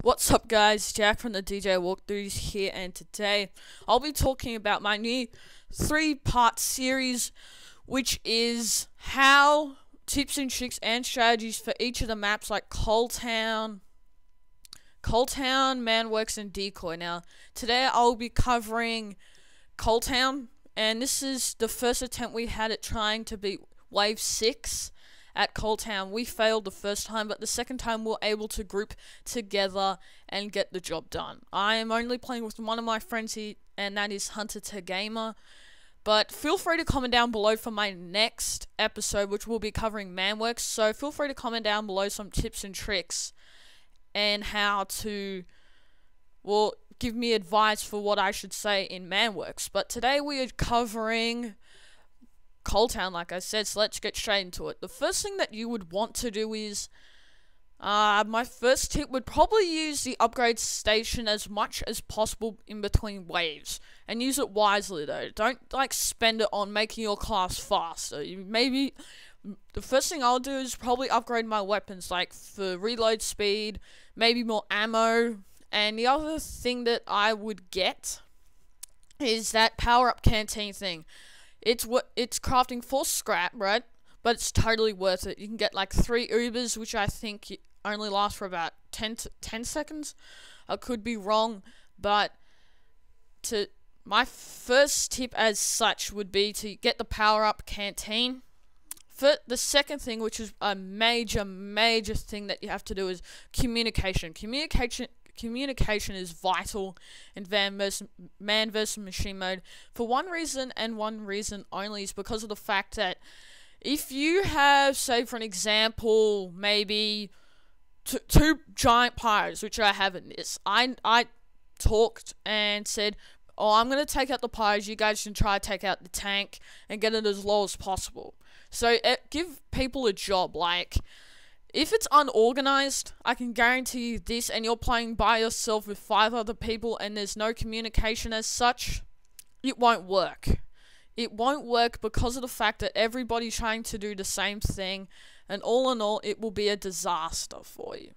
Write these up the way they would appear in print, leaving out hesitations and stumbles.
What's up guys, Jack from the TheDJWalkThroughs here, and today I'll be talking about my new 3-part series, which is how tips and tricks and strategies for each of the maps like Coaltown, Mannworks, and Decoy. Now, today I'll be covering Coaltown, and this is the first attempt we had at trying to beat Wave 6. At Coaltown. We failed the first time, but the second time we were able to group together and get the job done. I am only playing with one of my friends here, and that is HunterTehGamer. But feel free to comment down below for my next episode, which will be covering Mannworks. So feel free to comment down below some tips and tricks and how to, well, give me advice for what I should say in Mannworks. But today we are covering Coaltown, like I said, so let's get straight into it. The first thing that you would want to do is, my first tip would probably use the upgrade station as much as possible in between waves, and use it wisely though. Don't like spend it on making your class faster. Maybe the first thing I'll do is probably upgrade my weapons, like for reload speed, maybe more ammo, and the other thing that I would get is that power up canteen thing. It's crafting for scrap, right? But it's totally worth it. You can get like 3 Ubers, which I think only last for about 10 seconds. I could be wrong, but my first tip as such would be to get the power up canteen. For the second thing, which is a major thing that you have to do, is communication. Communication is vital in man versus machine mode for one reason and one reason only, is because of the fact that if you have, say for an example, maybe two giant pyros, which I have in this, I talked and said, oh, I'm going to take out the pyros, you guys can try to take out the tank and get it as low as possible. So give people a job. Like, if it's unorganized, I can guarantee you this, and you're playing by yourself with 5 other people and there's no communication as such, it won't work. It won't work because of the fact that everybody's trying to do the same thing, and all in all, it will be a disaster for you.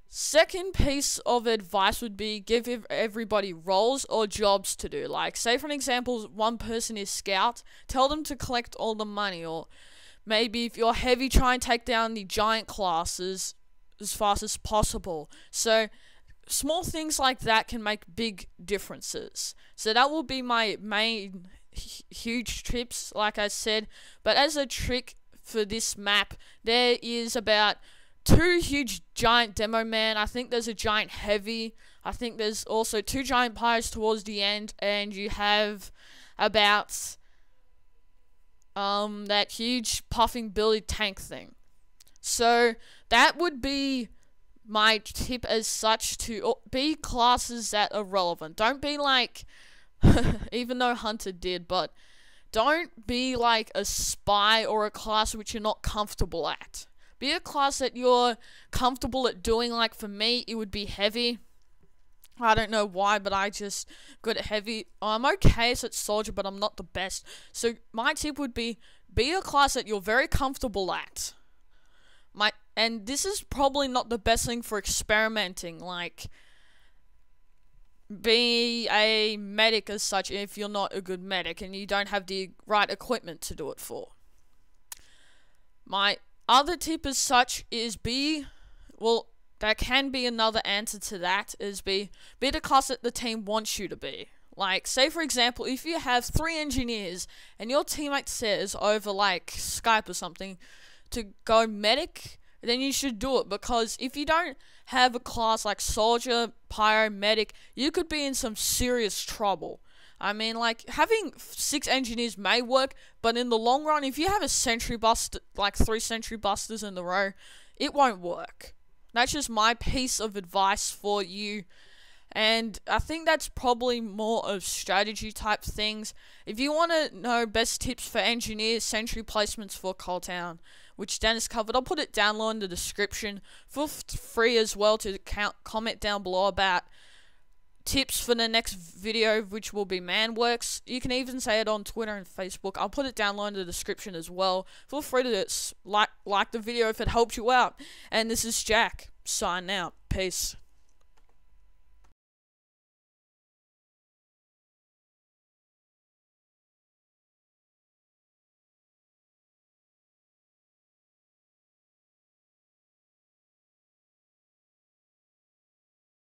Second piece of advice would be give everybody roles or jobs to do. Like, say for an example, one person is scout, tell them to collect all the money, or maybe if you're heavy, try and take down the giant classes as fast as possible. So small things like that can make big differences. So that will be my main huge tips, like I said. But as a trick for this map, there is about 2 huge giant demo man. I think there's a giant heavy. I think there's also 2 giant pyres towards the end, and you have about that huge puffing Billy tank thing. So that would be my tip as such, to be classes that are relevant. Don't be like, even though Hunter did, but don't be like a spy or a class which you're not comfortable at. Be a class that you're comfortable at doing. Like for me, it would be heavy. I don't know why, but I just got a heavy. I'm okay as a soldier, but I'm not the best. So my tip would be a class that you're very comfortable at. And this is probably not the best thing for experimenting. Like, be a medic as such if you're not a good medic and you don't have the right equipment to do it for. My other tip as such is that can be another answer to that, is be the class that the team wants you to be. Like, say for example, if you have 3 engineers and your teammate says over like Skype or something to go medic, then you should do it, because if you don't have a class like soldier, pyro, medic, you could be in some serious trouble. I mean, like, having 6 engineers may work, but in the long run, if you have a sentry buster, like 3 sentry busters in a row, it won't work. That's just my piece of advice for you. And I think that's probably more of strategy type things. If you want to know best tips for engineers, sentry placements for Coaltown, which Dennis covered, I'll put it down below in the description. Feel free as well to comment down below about tips for the next video, which will be Mannworks. You can even say it on Twitter and Facebook. I'll put it down below in the description as well. Feel free to like the video if it helped you out. And this is Jack, signing out. Peace.